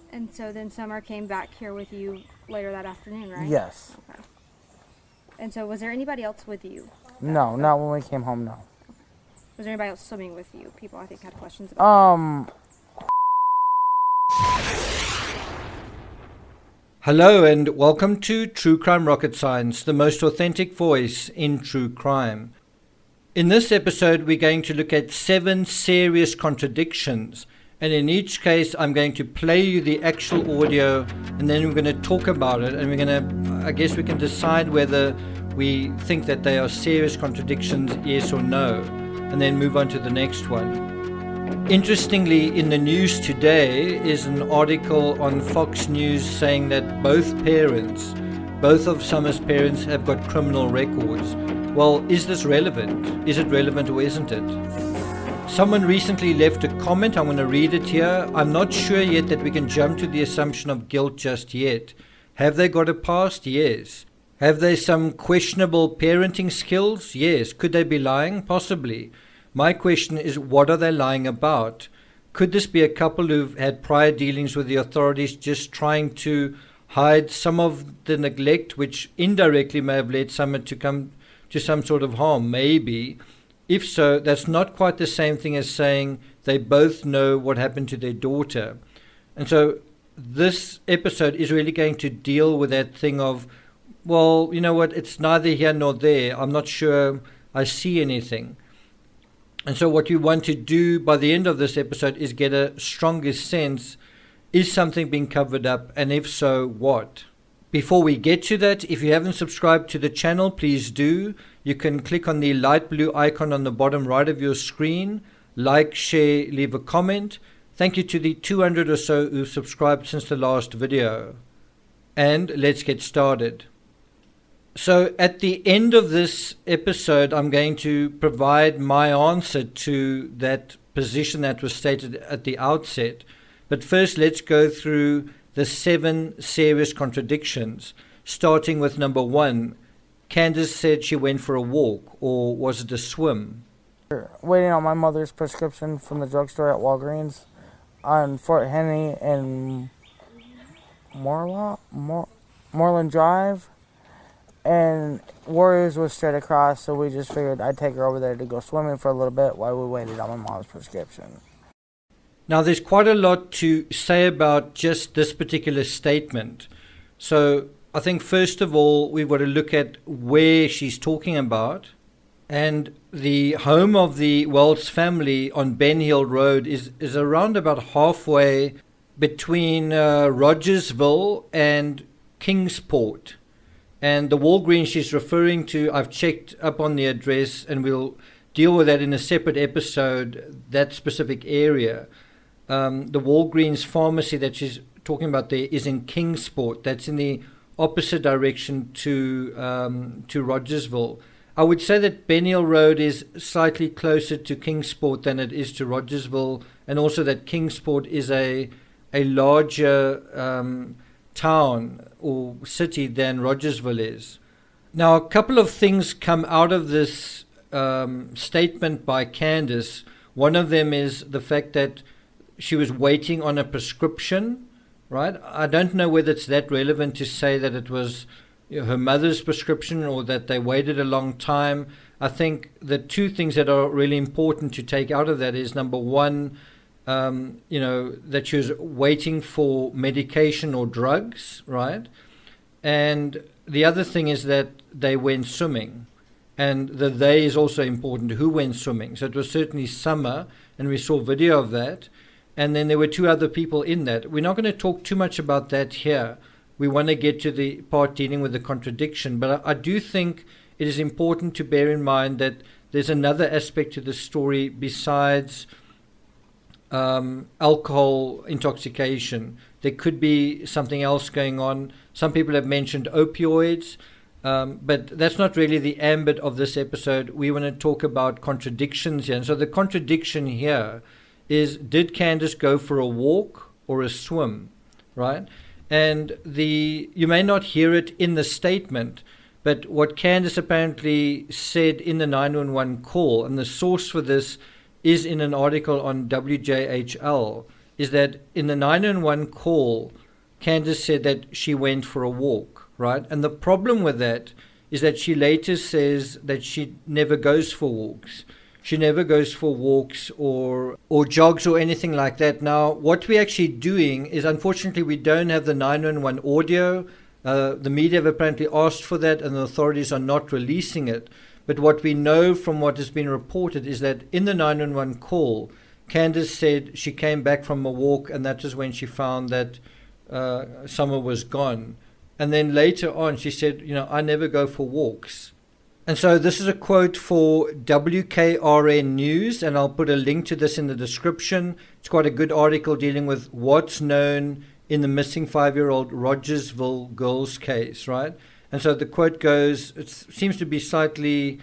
And so then Summer came back here with you later that afternoon, right? Yes. Okay. And so was there anybody else with you? No, not when we came home, no. Was there anybody else swimming with you? People, I think, had questions about Hello and welcome to True Crime Rocket Science, the most authentic voice in true crime. In this episode, we're going to look at 7 serious contradictions, and in each case, I'm going to play you the actual audio, and then we're going to talk about it, and I guess we can decide whether we think that they are serious contradictions, yes or no, and then move on to the next one. Interestingly, in the news today is an article on Fox News saying that both of Summer's parents have got criminal records. Well, is this relevant? Is it relevant or isn't it? Someone recently left a comment. I'm going to read it here. I'm not sure yet that we can jump to the assumption of guilt just yet. Have they got a past? Yes. Have they some questionable parenting skills? Yes. Could they be lying? Possibly. My question is, what are they lying about? Could this be a couple who've had prior dealings with the authorities just trying to hide some of the neglect which indirectly may have led Summer to come to some sort of harm? Maybe. If so, that's not quite the same thing as saying they both know what happened to their daughter. And so this episode is really going to deal with that thing of, well, you know what, it's neither here nor there. I'm not sure I see anything. And so what you want to do by the end of this episode is get a stronger sense, is something being covered up, and if so, what? Before we get to that, if you haven't subscribed to the channel, please do. You can click on the light blue icon on the bottom right of your screen, like, share, leave a comment. Thank you to the 200 or so who've subscribed since the last video. And let's get started. So at the end of this episode, I'm going to provide my answer to that position that was stated at the outset. But first, let's go through the 7 serious contradictions, starting with number 1. Candus said she went for a walk, or was it a swim? Waiting on my mother's prescription from the drugstore at Walgreens on Fort Henry and Moreland Drive. And Warriors was straight across, so we just figured I'd take her over there to go swimming for a little bit while we waited on my mom's prescription. Now, there's quite a lot to say about just this particular statement. So I think, first of all, we've got to look at where she's talking about. And the home of the Wells family on Ben Hill Road is around about halfway between Rogersville and Kingsport. And the Walgreens she's referring to, I've checked up on the address, and we'll deal with that in a separate episode, that specific area. The Walgreens pharmacy that she's talking about there is in Kingsport. That's in the opposite direction to Rogersville. I would say that Ben Hill Road is slightly closer to Kingsport than it is to Rogersville, and also that Kingsport is a larger town or city than Rogersville is. Now, a couple of things come out of this statement by Candus. One of them is the fact that she was waiting on a prescription, right? I don't know whether it's that relevant to say that it was her mother's prescription or that they waited a long time. I think the 2 things that are really important to take out of that is, number 1, that she was waiting for medication or drugs, right? And the other thing is that they went swimming. And the they is also important. Who went swimming? So it was certainly Summer, and we saw video of that. And then there were 2 other people in that. We're not going to talk too much about that here. We want to get to the part dealing with the contradiction. But I do think it is important to bear in mind that there's another aspect to the story besides alcohol intoxication. There could be something else going on. Some people have mentioned opioids, but that's not really the ambit of this episode. We want to talk about contradictions here. And so the contradiction here is, did Candus go for a walk or a swim, right? And you may not hear it in the statement, but what Candus apparently said in the 911 call, and the source for this is in an article on WJHL, is that in the 911 call, Candus said that she went for a walk, right? And the problem with that is that she later says that she never goes for walks. She never goes for walks or jogs or anything like that. Now, what we're actually doing is, unfortunately, we don't have the 911 audio. The media have apparently asked for that, and the authorities are not releasing it. But what we know from what has been reported is that in the 911 call, Candus said she came back from a walk, and that was when she found that Summer was gone. And then later on, she said, I never go for walks. And so this is a quote for WKRN News, and I'll put a link to this in the description. It's quite a good article dealing with what's known in the missing 5-year-old Rogersville girls case, right? And so the quote goes, it seems to be slightly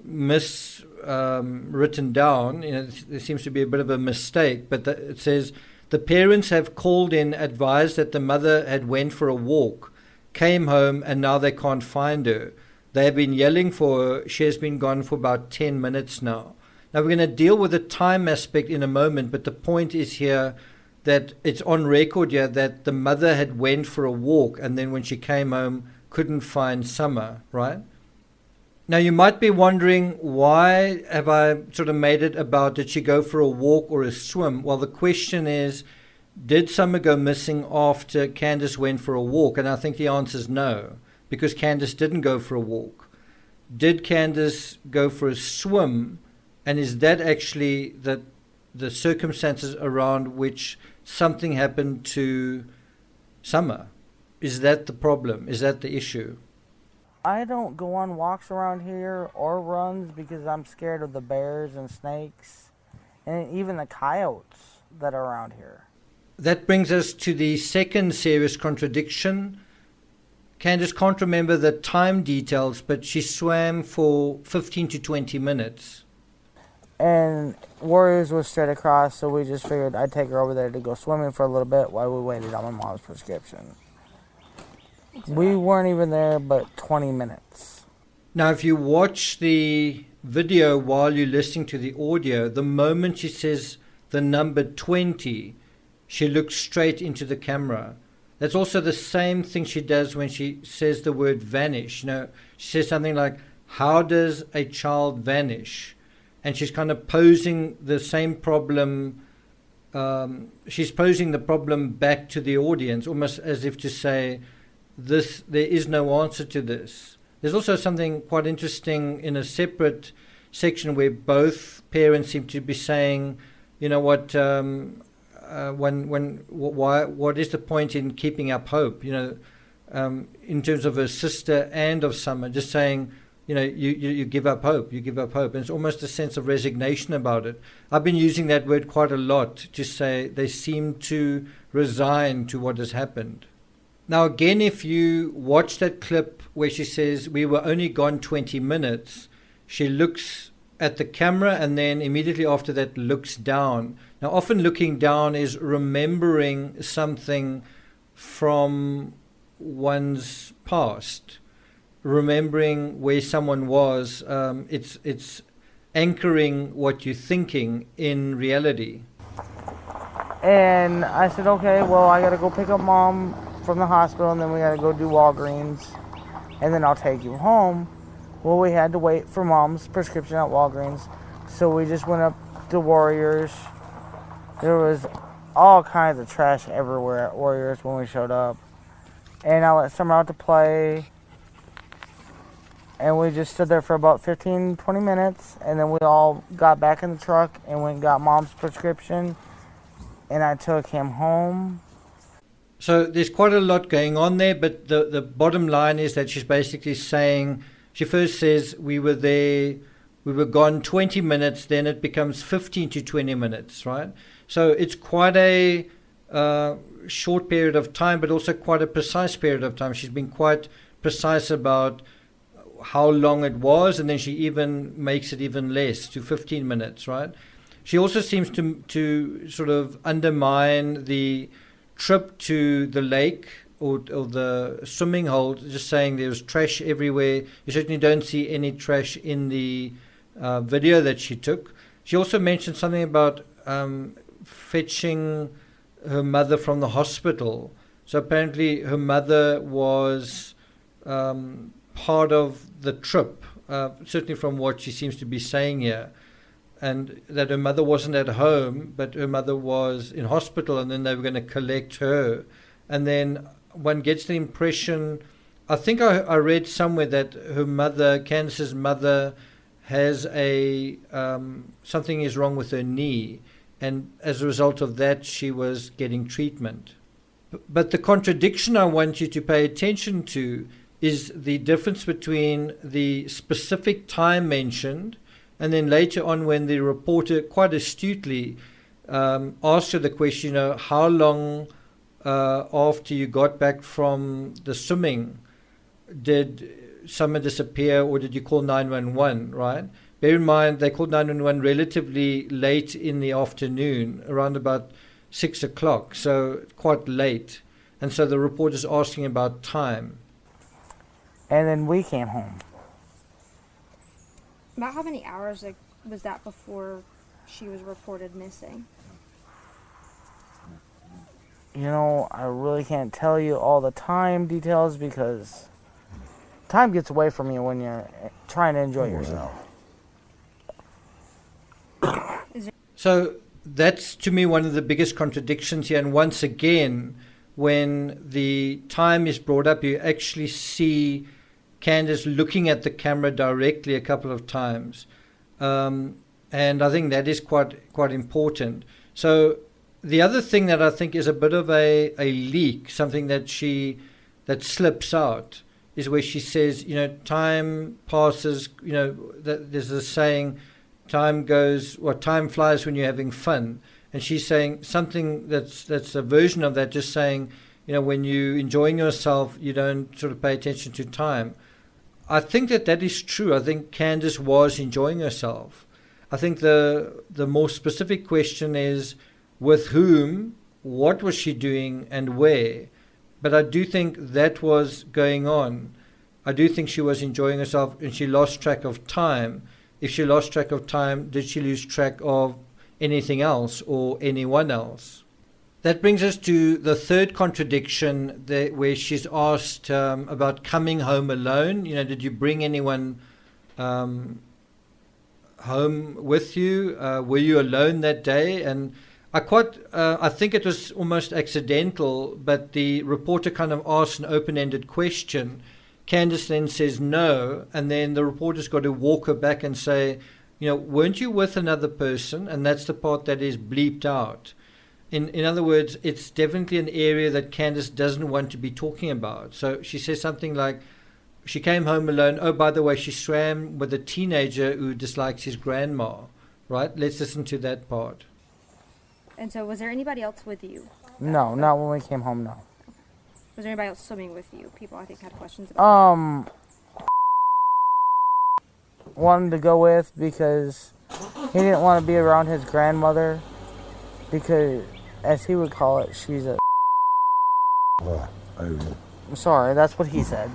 written down. There seems to be a bit of a mistake, but it says, the parents have called in, advised that the mother had went for a walk, came home, and now they can't find her. They have been yelling for her. She has been gone for about 10 minutes now. Now, we're going to deal with the time aspect in a moment, but the point is here that it's on record here that the mother had went for a walk, and then when she came home, couldn't find Summer, right? Now, you might be wondering, why have I sort of made it about did she go for a walk or a swim? Well, the question is, did Summer go missing after Candus went for a walk? And I think the answer is no, because Candus didn't go for a walk. Did Candus go for a swim? And is that actually the circumstances around which something happened to Summer? Is that the problem? Is that the issue? I don't go on walks around here or runs because I'm scared of the bears and snakes and even the coyotes that are around here. That brings us to the second serious contradiction. Candus can't remember the time details, but she swam for 15 to 20 minutes. And Warriors was straight across, so we just figured I'd take her over there to go swimming for a little bit while we waited on my mom's prescription. We weren't even there but 20 minutes. Now, if you watch the video while you're listening to the audio, the moment she says the number 20, she looks straight into the camera. That's also the same thing she does when she says the word vanish. She says something like, how does a child vanish? And she's kind of posing the same problem. She's posing the problem back to the audience, almost as if to say, there is no answer to this. There's also something quite interesting in a separate section where both parents seem to be saying, what is the point in keeping up hope? In terms of her sister and of Summer, just saying, you give up hope. You give up hope, and it's almost a sense of resignation about it. I've been using that word quite a lot to say they seem to resign to what has happened. Now, again, if you watch that clip where she says, we were only gone 20 minutes, she looks at the camera and then immediately after that looks down. Now, often looking down is remembering something from one's past, remembering where someone was. It's anchoring what you're thinking in reality. And I said, okay, well, I got to go pick up Mom from the hospital, and then we got to go do Walgreens, and then I'll take you home. Well, we had to wait for Mom's prescription at Walgreens, so we just went up to Warriors. There was all kinds of trash everywhere at Warriors when we showed up, and I let Summer out to play, and we just stood there for about 15-20 minutes, and then we all got back in the truck and went and got Mom's prescription, and I took him home. So there's quite a lot going on there, but the bottom line is that she's basically saying, she first says we were there, we were gone 20 minutes, then it becomes 15 to 20 minutes, right? So it's quite a short period of time, but also quite a precise period of time. She's been quite precise about how long it was, and then she even makes it even less, to 15 minutes, right? She also seems to sort of undermine the trip to the lake or the swimming hole, just saying there's trash everywhere. You certainly don't see any trash in the video that she took. She also mentioned something about fetching her mother from the hospital. So apparently her mother was part of the trip, certainly from what she seems to be saying here, and that her mother wasn't at home, but her mother was in hospital, and then they were going to collect her. And then one gets the impression, I think I read somewhere that her mother, Candus's mother, has something is wrong with her knee, and as a result of that she was getting treatment. But the contradiction I want you to pay attention to is the difference between the specific time mentioned, and then later on when the reporter quite astutely asked her the question, how long after you got back from the swimming did Summer disappear, or did you call 911, right? Bear in mind, they called 911 relatively late in the afternoon, around about 6 o'clock, so quite late. And so the reporter's asking about time. And then we came home. About how many hours was that before she was reported missing? I really can't tell you all the time details because time gets away from you when you're trying to enjoy yourself. So that's, to me, one of the biggest contradictions here. And once again, when the time is brought up, you actually see Candus looking at the camera directly a couple of times. And I think that is quite important. So the other thing that I think is a bit of a leak, something that slips out, is where she says, time passes, that there's a saying, time flies when you're having fun. And she's saying something that's a version of that, just saying, when you're enjoying yourself, you don't sort of pay attention to time. I think that is true. I think Candus was enjoying herself. I think the more specific question is, with whom, what was she doing, and where? But I do think that was going on. I do think she was enjoying herself, and she lost track of time. If she lost track of time, did she lose track of anything else or anyone else? That brings us to the third contradiction, where she's asked about coming home alone. Did you bring anyone home with you? Were you alone that day? And I think it was almost accidental, but the reporter kind of asked an open-ended question. Candus then says no, and then the reporter's got to walk her back and say, weren't you with another person? And that's the part that is bleeped out. In other words, it's definitely an area that Candus doesn't want to be talking about. So she says something like, she came home alone. Oh, by the way, she swam with a teenager who dislikes his grandma. Right? Let's listen to that part. And so was there anybody else with you? No, not when we came home, no. Was there anybody else swimming with you? People, I think, had questions about wanted to go with because he didn't want to be around his grandmother because, as he would call it, she's a I'm sorry, that's what he said.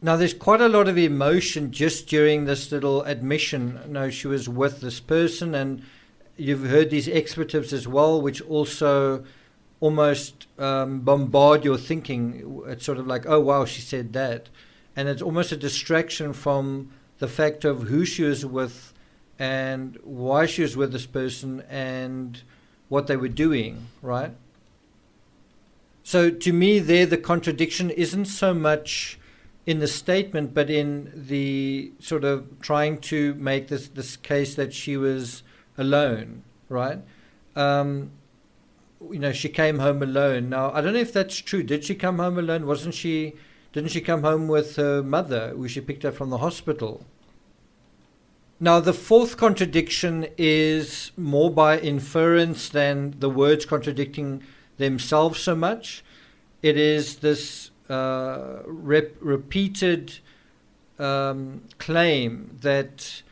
Now, there's quite a lot of emotion just during this little admission. No, she was with this person, and you've heard these expletives as well, which also almost bombard your thinking. It's sort of like, oh, wow, she said that. And it's almost a distraction from the fact of who she was with and why she was with this person and what they were doing, right? So to me there, the contradiction isn't so much in the statement, but in the sort of trying to make this case that she was alone, right? She came home alone. Now, I don't know if that's true. Did she come home alone? Didn't she come home with her mother, who she picked up from the hospital? Now, the fourth contradiction is more by inference than the words contradicting themselves so much. It is this repeated claim that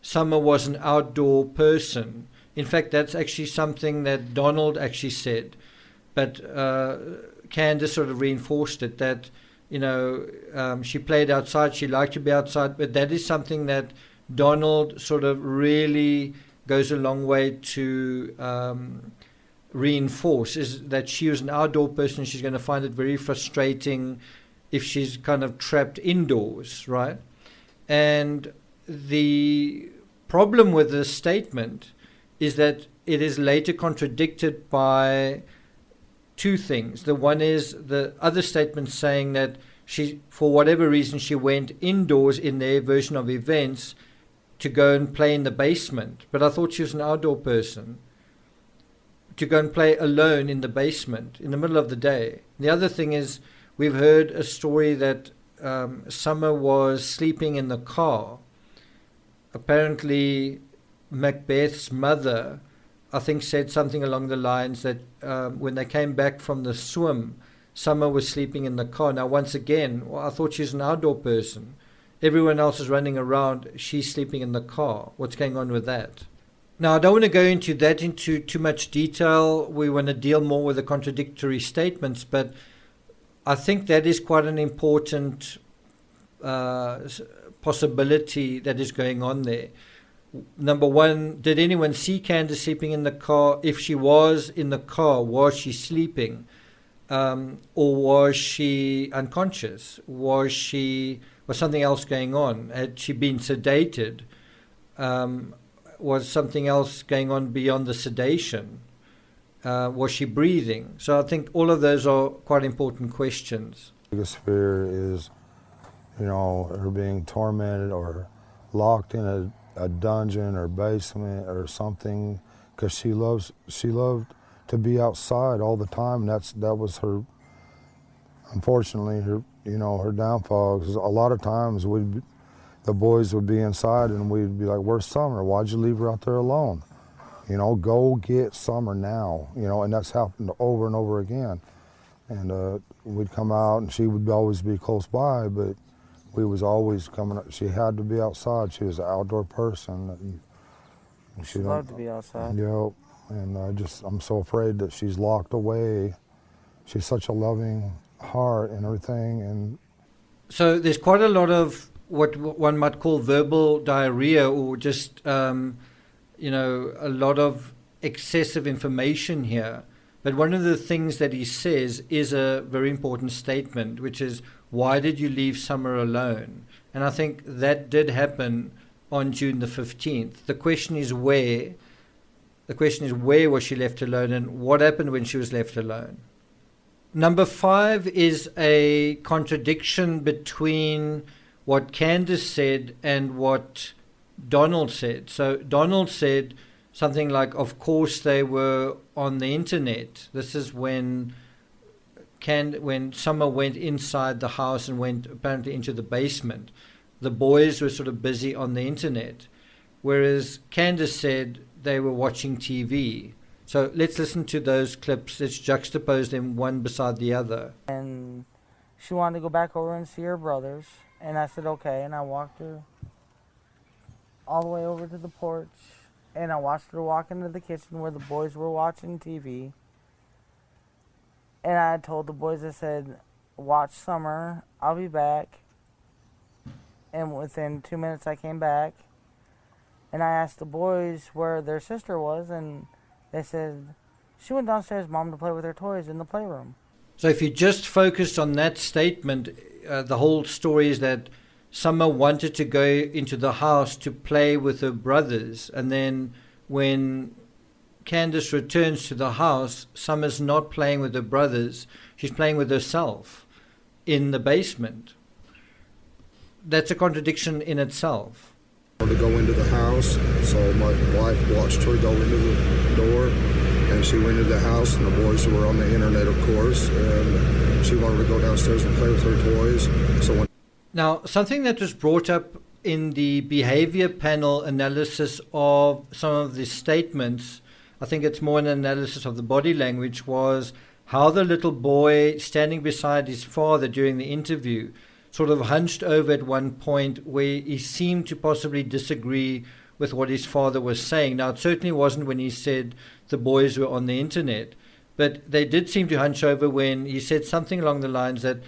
Summer was an outdoor person. In fact, that's actually something that Donald actually said. But Candus sort of reinforced it, that, she played outside, she liked to be outside, but that is something that Donald sort of really goes a long way to reinforce is that she was an outdoor person. She's going to find it very frustrating if she's kind of trapped indoors, right? And the problem with this statement is that it is later contradicted by two things. The one is the other statement saying that she, for whatever reason, she went indoors in their version of events to go and play in the basement. But I thought she was an outdoor person. To go and play alone in the basement in the middle of the day. The other thing is we've heard a story that Summer was sleeping in the car. Apparently, Macbeth's mother, I think, said something along the lines that when they came back from the swim, Summer was sleeping in the car. Now, once again, I thought she was an outdoor person. Everyone else is running around. She's sleeping in the car. What's going on with that? Now, I don't want to go into too much detail. We want to deal more with the contradictory statements, but I think that is quite an important possibility that is going on there. Number one, did anyone see Candus sleeping in the car? If she was in the car, was she sleeping? Or was she unconscious? Was something else going on? Had she been sedated? Was something else going on beyond the sedation? Was she breathing? So I think all of those are quite important questions. The biggest fear is, her being tormented or locked in a dungeon or basement or something, because she loved to be outside all the time. That was her, unfortunately, her downfall. 'Cause a lot of times the boys would be inside and we'd be like, "Where's Summer? Why'd you leave her out there alone? Go get Summer now." And that's happened over and over again. And we'd come out and she would always be close by, but we was always coming up. She had to be outside. She was an outdoor person. She loved to be outside. Yep. And I'm so afraid that she's locked away. She's such a loving heart and everything. And so there's quite a lot of what one might call verbal diarrhea, or just a lot of excessive information here. But one of the things that he says is a very important statement, which is, why did you leave Summer alone? And I think that did happen on June the 15th. The question is where. The question is, where was she left alone, and what happened when she was left alone? Number 5 is a contradiction between what Candus said and what Donald said. So Donald said something like, of course they were on the internet. This is when Summer went inside the house and went apparently into the basement. The boys were sort of busy on the internet. Whereas Candus said they were watching TV. So let's listen to those clips. Let's juxtapose them one beside the other. And she wanted to go back over and see her brothers. And I said, okay. And I walked her all the way over to the porch. And I watched her walk into the kitchen where the boys were watching TV. And I told the boys, I said, watch Summer. I'll be back. And within 2 minutes I came back. And I asked the boys where their sister was, and they said, she went downstairs, Mom, to play with her toys in the playroom. So if you just focused on that statement, the whole story is that Summer wanted to go into the house to play with her brothers, and then when Candus returns to the house, Summer's not playing with her brothers, she's playing with herself in the basement. That's a contradiction in itself. To go into the house, so my wife watched her go into the door, and she went into the house, and the boys were on the internet, of course, and she wanted to go downstairs and play with her toys. Now, something that was brought up in the behavior panel analysis of some of the statements, I think it's more an analysis of the body language, was how the little boy standing beside his father during the interview sort of hunched over at one point where he seemed to possibly disagree with what his father was saying. Now, it certainly wasn't when he said the boys were on the internet, but they did seem to hunch over when he said something along the lines that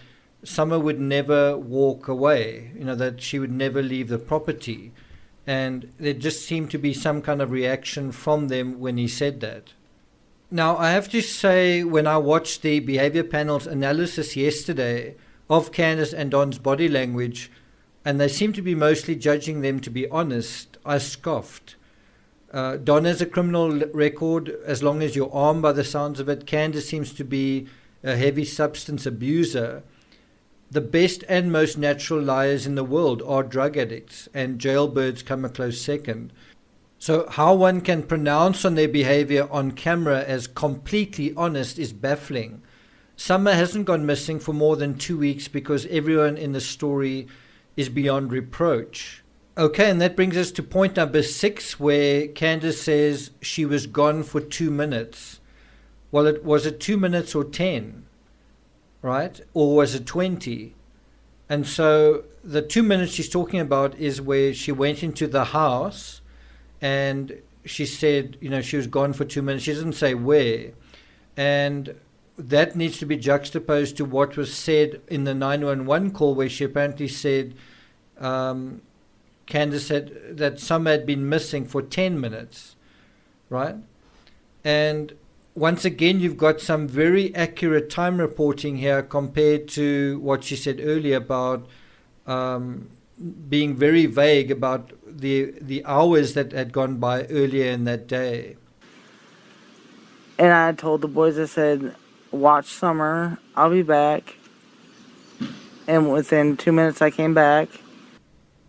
Summer would never walk away, that she would never leave the property. And there just seemed to be some kind of reaction from them when he said that. Now, I have to say, when I watched the behavior panel's analysis yesterday of Candus and Don's body language, and they seem to be mostly judging them to be honest, I scoffed. Don has a criminal record as long as you're armed by the sounds of it. Candus seems to be a heavy substance abuser. The best and most natural liars in the world are drug addicts, and jailbirds come a close second. So how one can pronounce on their behavior on camera as completely honest is baffling. Summer hasn't gone missing for more than 2 weeks because everyone in the story is beyond reproach. Okay, and that brings us to point number 6, where Candus says she was gone for 2 minutes. Well, was it 2 minutes or 10, right? Or was it 20? And so the 2 minutes she's talking about is where she went into the house and she said, she was gone for 2 minutes. She doesn't say where. And that needs to be juxtaposed to what was said in the 911 call, where she apparently said, Candus said that some had been missing for 10 minutes, right? And once again, you've got some very accurate time reporting here compared to what she said earlier about being very vague about the hours that had gone by earlier in that day. And I told the boys, I said, watch Summer, I'll be back. And within 2 minutes I came back.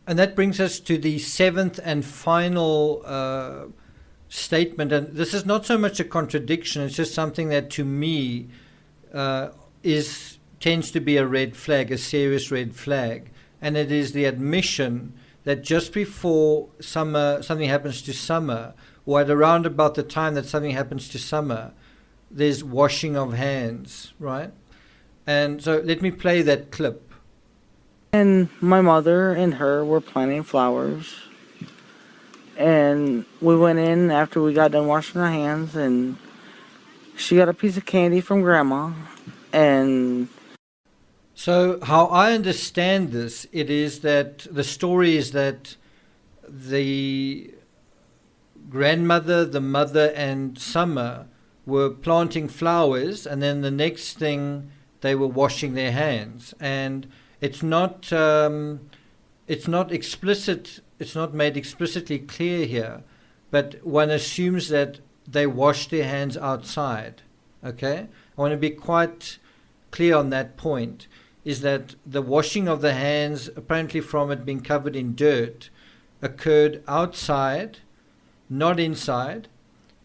And that brings us to the 7th and final statement. And this is not so much a contradiction, it's just something that to me tends to be a red flag, a serious red flag. And it is the admission that just before something happens to Summer, or at around about the time that something happens to Summer, there's washing of hands, right? And so let me play that clip. And my mother and her were planting flowers. And we went in after we got done washing our hands, and she got a piece of candy from Grandma. And so how I understand this, it is that the story is that the grandmother, the mother, and Summer were planting flowers, and then the next thing they were washing their hands. And it's not explicit. It's not made explicitly clear here, but one assumes that they washed their hands outside. Okay, I want to be quite clear on that point. Is that the washing of the hands, apparently from it being covered in dirt, occurred outside, not inside,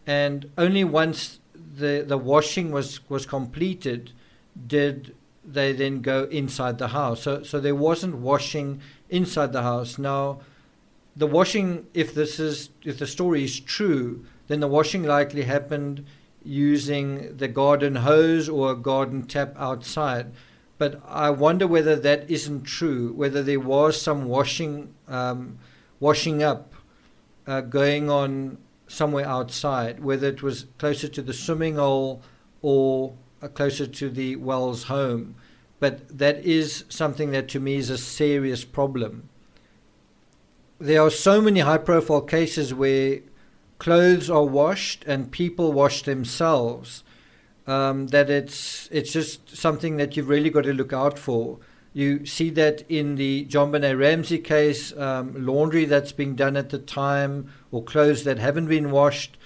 and only once the washing was completed did they then go inside the house. So there wasn't washing inside the house. Now, the washing, if the story is true, then the washing likely happened using the garden hose or a garden tap outside. But I wonder whether that isn't true, whether there was some washing up going on somewhere outside, whether it was closer to the swimming hole or closer to the Wells home. But that is something that to me is a serious problem. There are so many high-profile cases where clothes are washed and people wash themselves, that it's just something that you've really got to look out for. You see that in the John Benet Ramsey case, laundry that's being done at the time, or clothes that haven't been washed.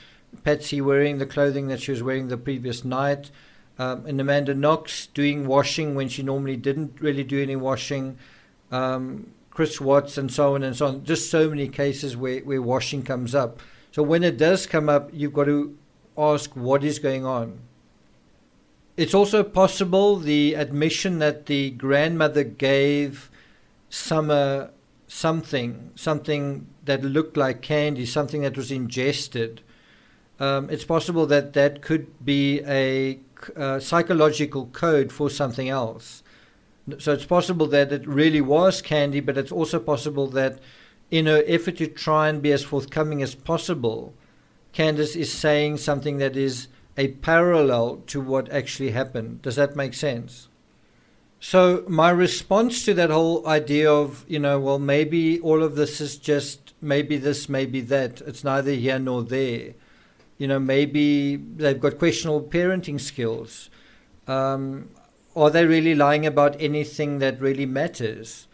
Patsy wearing the clothing that she was wearing the previous night. And Amanda Knox doing washing when she normally didn't really do any washing. Chris Watts and so on and so on. Just so many cases where washing comes up. So when it does come up, you've got to ask what is going on. It's also possible the admission that the grandmother gave Summer something that looked like candy, something that was ingested. It's possible that that could be a psychological code for something else. So it's possible that it really was candy, but it's also possible that in her effort to try and be as forthcoming as possible, Candus is saying something that is a parallel to what actually happened. Does that make sense? So my response to that whole idea of, well, maybe all of this is just maybe this, maybe that, it's neither here nor there, maybe they've got questionable parenting skills. Are they really lying about anything that really matters?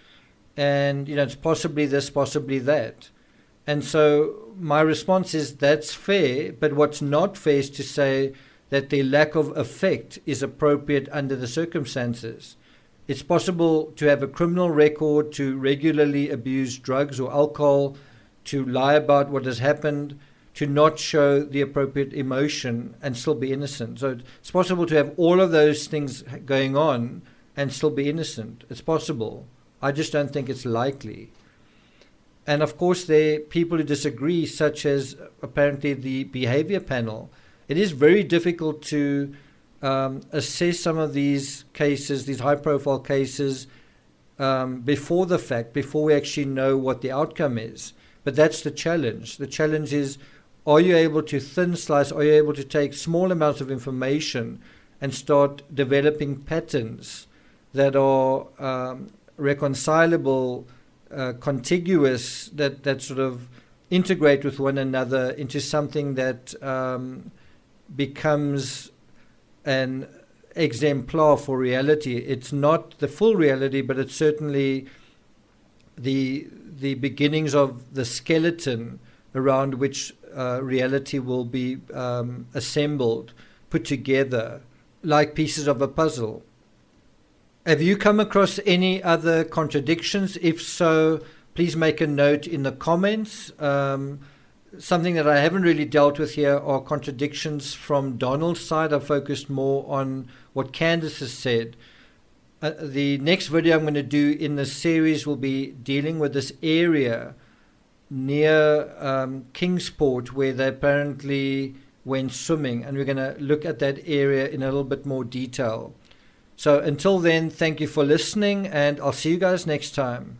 And, it's possibly this, possibly that. And so my response is that's fair, but what's not fair is to say that the lack of affect is appropriate under the circumstances. It's possible to have a criminal record, to regularly abuse drugs or alcohol, to lie about what has happened, to not show the appropriate emotion and still be innocent. So it's possible to have all of those things going on and still be innocent. It's possible. I just don't think it's likely. And of course, there are people who disagree, such as apparently the behavior panel. It is very difficult to assess some of these cases, these high-profile cases, before the fact, before we actually know what the outcome is. But that's the challenge. The challenge is, are you able to thin slice, are you able to take small amounts of information and start developing patterns that are reconcilable, contiguous, that sort of integrate with one another into something that becomes an exemplar for reality. It's not the full reality, but it's certainly the beginnings of the skeleton around which reality will be assembled, put together, like pieces of a puzzle. Have you come across any other contradictions? If so, please make a note in the comments. Something that I haven't really dealt with here are contradictions from Donald's side. I focused more on what Candus has said. The next video I'm going to do in this series will be dealing with this area near Kingsport where they apparently went swimming, and we're going to look at that area in a little bit more detail. So until then, thank you for listening, and I'll see you guys next time.